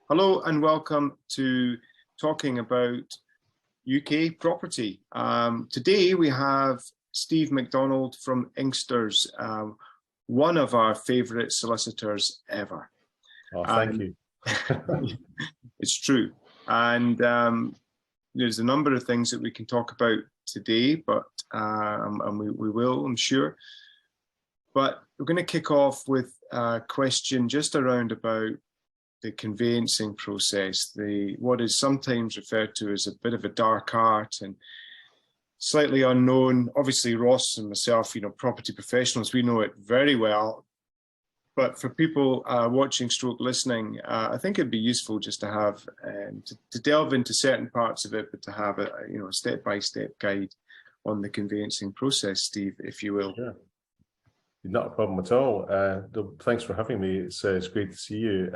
Hello and welcome to talking about UK property. Today we have Steve McDonald from Inksters, one of our favourite solicitors ever. Oh, thank you. It's true. And there's a number of things that we can talk about today, but and we will, I'm sure. But we're going to kick off with a question just around about the conveyancing process, what is sometimes referred to as a bit of a dark art and slightly unknown. Obviously, Ross and myself, property professionals, we know it very well. But for people watching stroke listening, I think it'd be useful just to have to delve into certain parts of it, but to have a step-by-step guide on the conveyancing process, Steve, if you will. Sure. Not a problem at all. Thanks for having me. It's great to see you.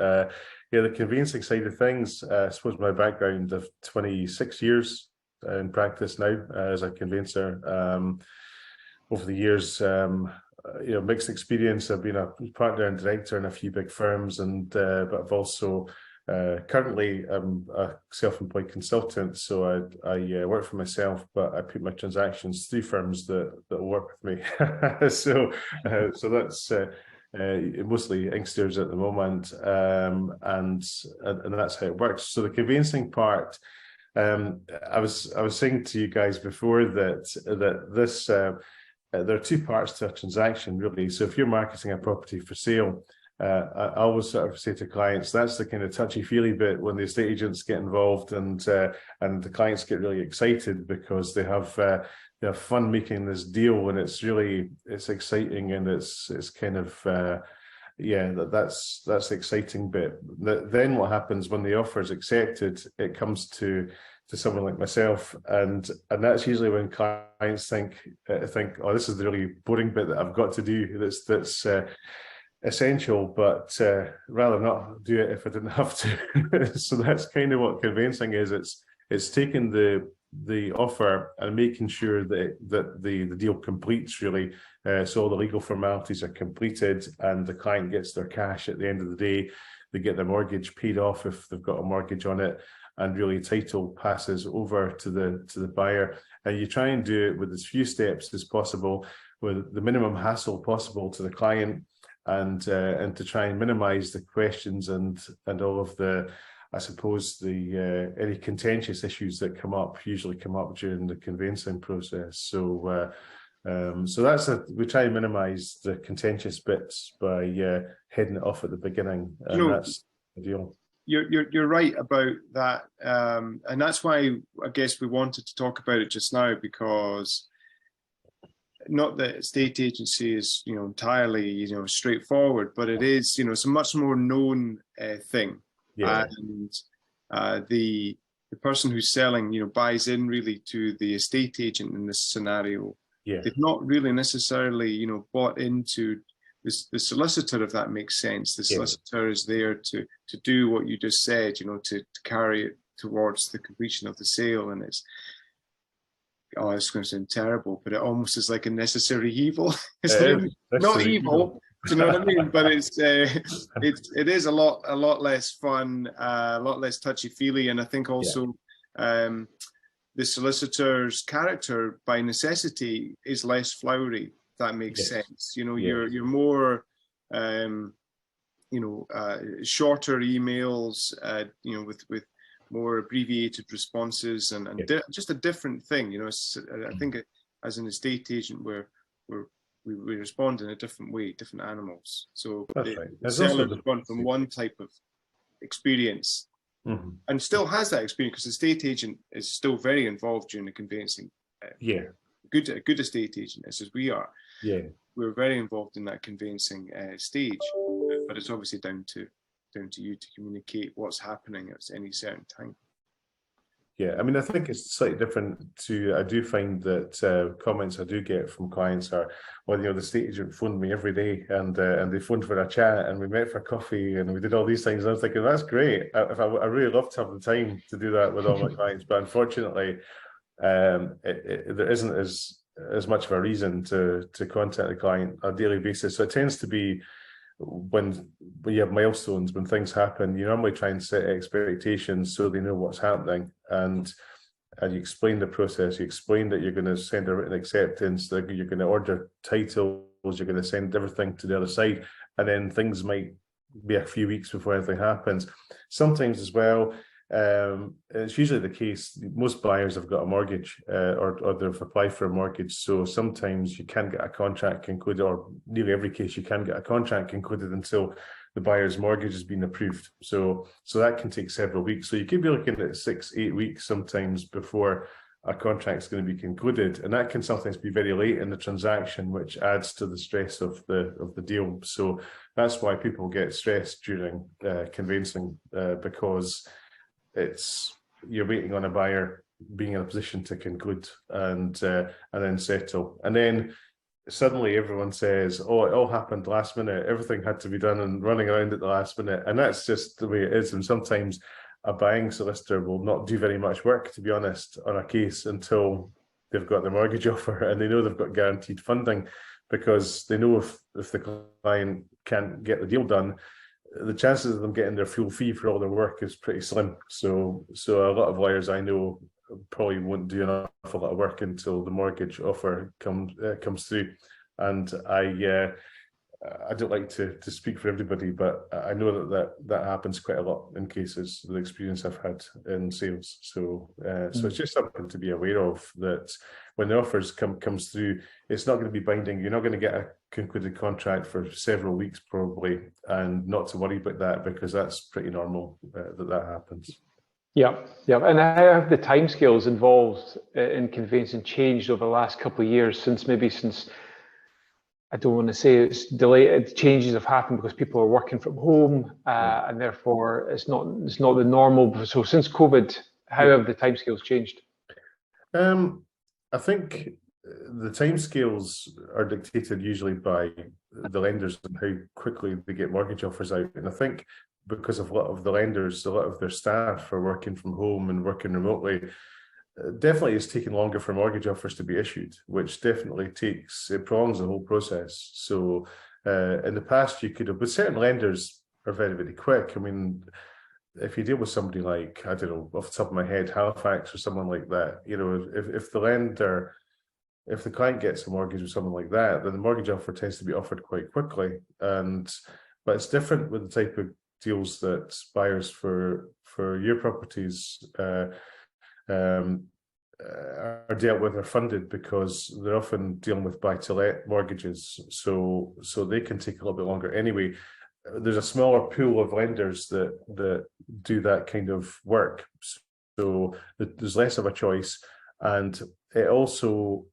Yeah, the conveyancing side of things, I suppose my background of 26 years in practice now as a conveyancer. Over the years, mixed experience. I've been a partner and director in a few big firms, but I've also currently I'm a self-employed consultant, so I work for myself, but I put my transactions through firms that work with me. so that's mostly Inksters at the moment, and that's how it works. So the conveyancing part, I was saying to you guys before that this there are two parts to a transaction, really. So if you're marketing a property for sale, I always sort of say to clients, that's the kind of touchy-feely bit when the estate agents get involved and the clients get really excited because they have fun making this deal, and it's exciting, and it's kind of that's the exciting bit. Then what happens when the offer is accepted? It comes to someone like myself, and that's usually when clients think, oh, this is the really boring bit that I've got to do. That's essential, but rather not do it if I didn't have to. So that's kind of what conveyancing is. It's taking the offer and making sure that the deal completes, really. So all the legal formalities are completed and the client gets their cash at the end of the day. They get their mortgage paid off if they've got a mortgage on it, and really title passes over to the buyer. And you try and do it with as few steps as possible, with the minimum hassle possible to the client, and to try and minimize the questions and all of the, I suppose, the any contentious issues that usually come up during the conveyancing process. So so we try and minimize the contentious bits by heading it off at the beginning, and that's the deal. You're right about that, and that's why I guess we wanted to talk about it just now, because not that estate agency is entirely straightforward, but it is it's a much more known thing. Yeah. And the person who's selling buys in really to the estate agent in this scenario. Yeah. They've not really necessarily bought into the solicitor, if that makes sense. The solicitor is there to do what you just said, to carry it towards the completion of the sale. And it's going to sound terrible, but it almost is like a necessary evil. It's not evil, do you know what I mean? But it is a lot less fun, a lot less touchy-feely, and I think also the solicitor's character by necessity is less flowery. If that makes sense. You're more shorter emails, with more abbreviated responses, and just a different thing. I think as an estate agent, we respond in a different way, different animals. So the seller respond from one type of experience, and still has that experience, because the estate agent is still very involved during the conveyancing. A good estate agent, as we are. Yeah, we're very involved in that conveyancing stage, but it's obviously down to you to communicate what's happening at any certain time. Yeah, I mean, I think it's slightly different I do find that comments I do get from clients are, well, the estate agent phoned me every day, and they phoned for a chat, and we met for coffee, and we did all these things. And I was thinking, that's great. I really love to have the time to do that with all my clients, but unfortunately, there isn't as much of a reason to contact the client on a daily basis. So it tends to be when you have milestones, when things happen, you normally try and set expectations so they know what's happening, and you explain the process. You explain that you're going to send a written acceptance, that you're going to order titles, you're going to send everything to the other side, and then things might be a few weeks before anything happens. Sometimes as well, it's usually the case, most buyers have got a mortgage, or they've applied for a mortgage, so sometimes you can get a contract concluded, or nearly every case you can get a contract concluded until the buyer's mortgage has been approved. So that can take several weeks. So you could be looking at 6-8 weeks sometimes before a contract is going to be concluded, and that can sometimes be very late in the transaction, which adds to the stress of the deal. So that's why people get stressed during conveyancing, because you're waiting on a buyer being in a position to conclude and then settle, and then suddenly everyone says, "Oh, it all happened last minute. Everything had to be done," and running around at the last minute, and that's just the way it is. And sometimes a buying solicitor will not do very much work, to be honest, on a case until they've got their mortgage offer and they know they've got guaranteed funding, because they know if the client can't get the deal done, the chances of them getting their full fee for all their work is pretty slim. So a lot of lawyers I know probably won't do an awful lot of work until the mortgage offer comes through. And I don't like to speak for everybody, but I know that happens quite a lot in cases, the experience I've had in sales. So it's just something to be aware of, that when the offers comes through, it's not going to be binding. You're not going to get a concluded contract for several weeks probably, and not to worry about that, because that's pretty normal that happens. Yeah. And how have the timescales involved in conveyancing changed over the last couple of years, since I don't want to say it's delayed, changes have happened because people are working from home, and therefore it's not the normal. So since COVID, how have the timescales changed? I think the timescales are dictated usually by the lenders and how quickly they get mortgage offers out. And I think because of a lot of the lenders, a lot of their staff are working from home and working remotely, definitely it's taking longer for mortgage offers to be issued, which definitely prolongs the whole process. So in the past you could have, but certain lenders are very, very quick. I mean, if you deal with somebody like, I don't know, off the top of my head, Halifax or someone like that, if the client gets a mortgage with someone like that, then the mortgage offer tends to be offered quite quickly. But it's different with the type of deals that buyers for your properties are dealt with or funded, because they're often dealing with buy-to-let mortgages, so they can take a little bit longer anyway. There's a smaller pool of lenders that do that kind of work, so there's less of a choice, and it also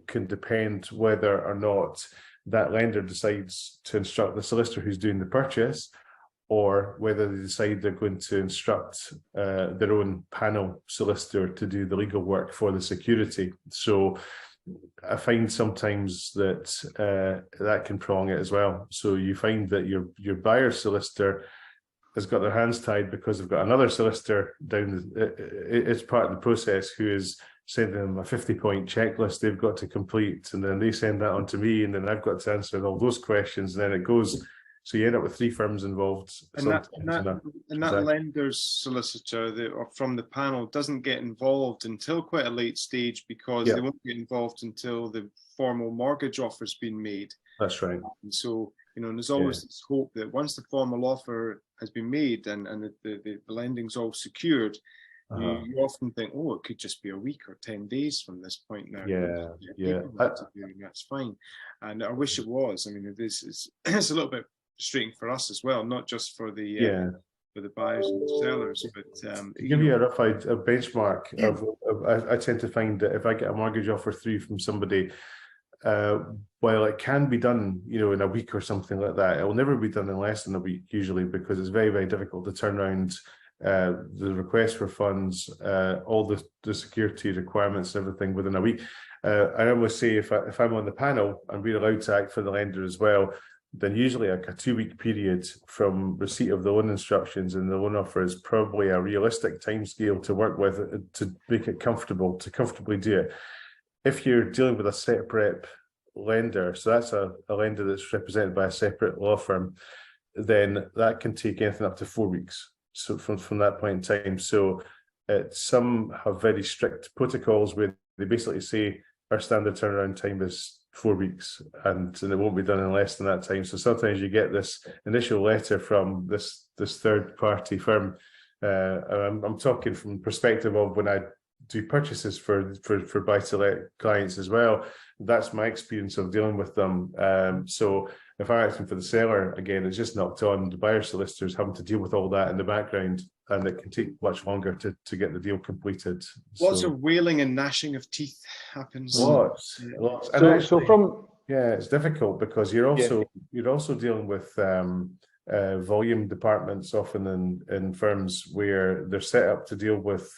can depend whether or not that lender decides to instruct the solicitor who's doing the purchase, or whether they decide they're going to instruct their own panel solicitor to do the legal work for the security. So I find sometimes that that can prolong it as well. So you find that your buyer solicitor has got their hands tied because they've got another solicitor down it's part of the process who is sending them a 50-point checklist they've got to complete, and then they send that on to me, and then I've got to answer all those questions, and then it goes. So you end up with 3 firms involved. And that lender's solicitor or from the panel doesn't get involved until quite a late stage, because they won't get involved until the formal mortgage offer's been made. That's right. And so, there's always this hope that once the formal offer has been made and the lending's all secured, you often think, oh, it could just be a week or 10 days from this point now. Yeah. That's fine. And I wish it was. I mean, it's a little bit frustrating for us as well, not just for the buyers and the sellers, but to give you a rough a benchmark I tend to find that if I get a mortgage offer through from somebody, while it can be done, in a week or something like that, it will never be done in less than a week usually, because it's very, very difficult to turn around the request for funds, all the security requirements and everything within a week. I always say if I'm on the panel and we're allowed to act for the lender as well, then usually like a 2-week period from receipt of the loan instructions and the loan offer is probably a realistic timescale to work with to make it comfortable, to comfortably do it. If you're dealing with a separate lender, so that's a lender that's represented by a separate law firm, then that can take anything up to 4 weeks. So from that point in time, so some have very strict protocols where they basically say our standard turnaround time is 4 weeks, and it won't be done in less than that time. So sometimes you get this initial letter from this third party firm. I'm talking from the perspective of when I do purchases for buy-to-let clients as well. That's my experience of dealing with them. So if I'm acting for the seller, again, it's just knocked on the buyer solicitors having to deal with all that in the background, and it can take much longer to get the deal completed. Lots of wailing and gnashing of teeth happens. Lots. And So, actually, yeah, it's difficult because you're also dealing with volume departments often in firms where they're set up to deal with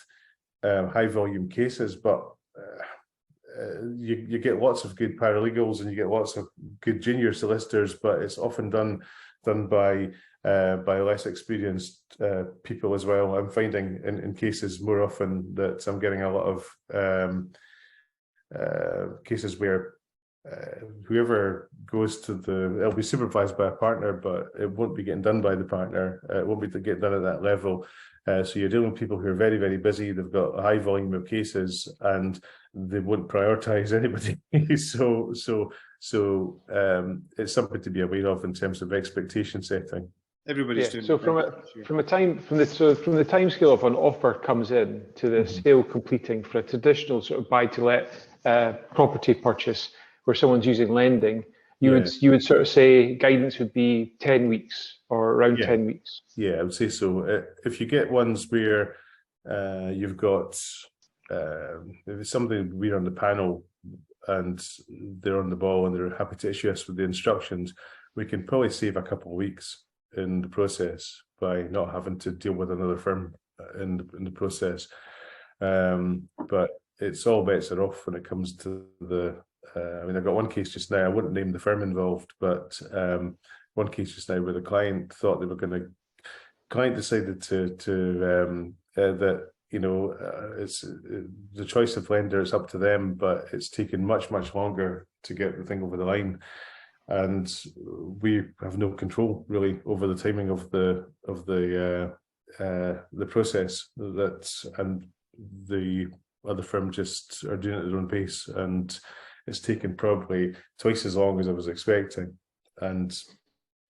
high volume cases, but you get lots of good paralegals and you get lots of good junior solicitors, but it's often done by less experienced people as well. I'm finding in cases more often that I'm getting a lot of cases where whoever goes to it'll be supervised by a partner, but it won't be getting done by the partner. It won't be getting done at that level. So you're dealing with people who are very, very busy. They've got a high volume of cases, and they won't prioritise anybody. so it's something to be aware of in terms of expectation setting. Everybody's doing. So from the time scale of an offer comes in to the sale completing for a traditional sort of buy-to-let property purchase where someone's using lending, you would sort of say guidance would be 10 weeks or around 10 weeks. Yeah, I would say so. If you get ones where you've got if somebody we're on the panel and they're on the ball and they're happy to issue us with the instructions, we can probably save a couple of weeks in the process by not having to deal with another firm in the process. But it's all bets are off when it comes to the I mean, I've got one case just now, I wouldn't name the firm involved, but one case just now where the client thought they were going to, client decided to that, you know, it's the choice of lender, it's up to them, but it's taken much longer to get the thing over the line. And we have no control really over the timing of the process, and the other firm just are doing it at their own pace, and it's taken probably twice as long as I was expecting, and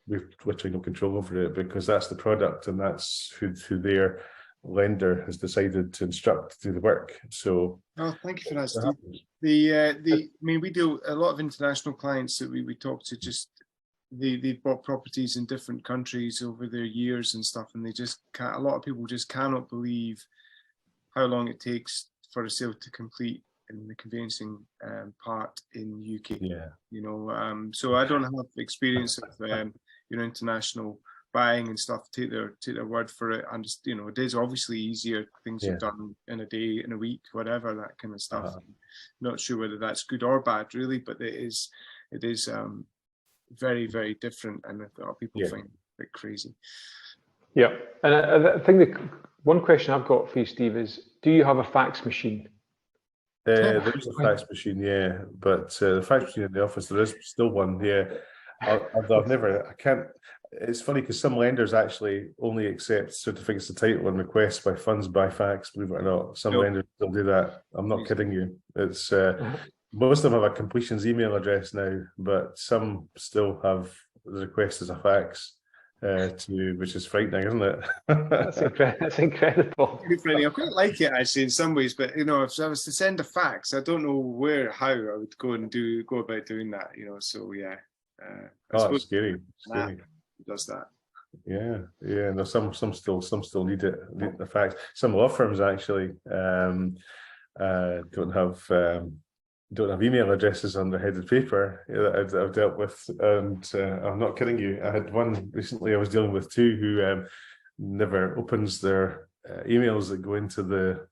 we've literally no control over it because that's the product and that's who their lender has decided to instruct to do the work. So, oh, thank you for that, Steve. I mean, we do a lot of international clients that we talk to. Just they've bought properties in different countries over their years and stuff, and they just can't. A lot of people just cannot believe how long it takes for a sale to complete in the conveyancing part in the UK. Yeah, you know, so I don't have experience of international buying and stuff. Take their word for it. And just, you know, it is obviously easier. Things are done in a day, in a week, whatever, that kind of stuff. Not sure whether that's good or bad, really, but it is very, very different, and a lot of people find it a bit crazy. Yeah, and I think one question I've got for you, Steve, is: do you have a fax machine? There is a fax machine, yeah, but the fax machine in the office, there is still one, yeah. I can't. It's funny because some lenders actually only accept certificates of title and requests by funds by fax, believe it or not. Some lenders still do that. I'm not kidding you. It's most of them have a completions email address now, but some still have the request as a fax. Which is frightening, isn't it? That's incredible. I quite like it actually in some ways, but you know, if I was to send a fax, I don't know how I would go about doing that. You know, so yeah. It's scary. Does that? Yeah. No, some still need it. Need the fax. Some law firms actually don't have email addresses on the headed paper that I've dealt with, and I'm not kidding you. I had one recently I was dealing with too who never opens their emails that go into the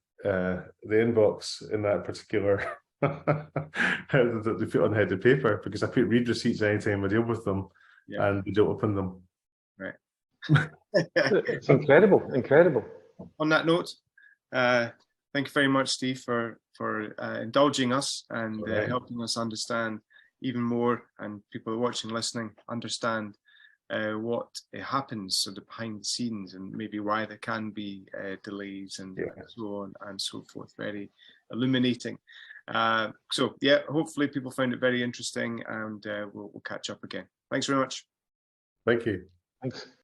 inbox in that particular that they put on headed paper, because I put read receipts anytime I deal with them, and they don't open them. Right. It's incredible. On that note, thank you very much, Steve, for indulging us and helping us understand even more, and people watching, listening, understand what happens sort of behind the scenes, and maybe why there can be delays and so on and so forth. Very illuminating. So yeah, hopefully people found it very interesting, and we'll catch up again. Thanks very much. Thank you. Thanks.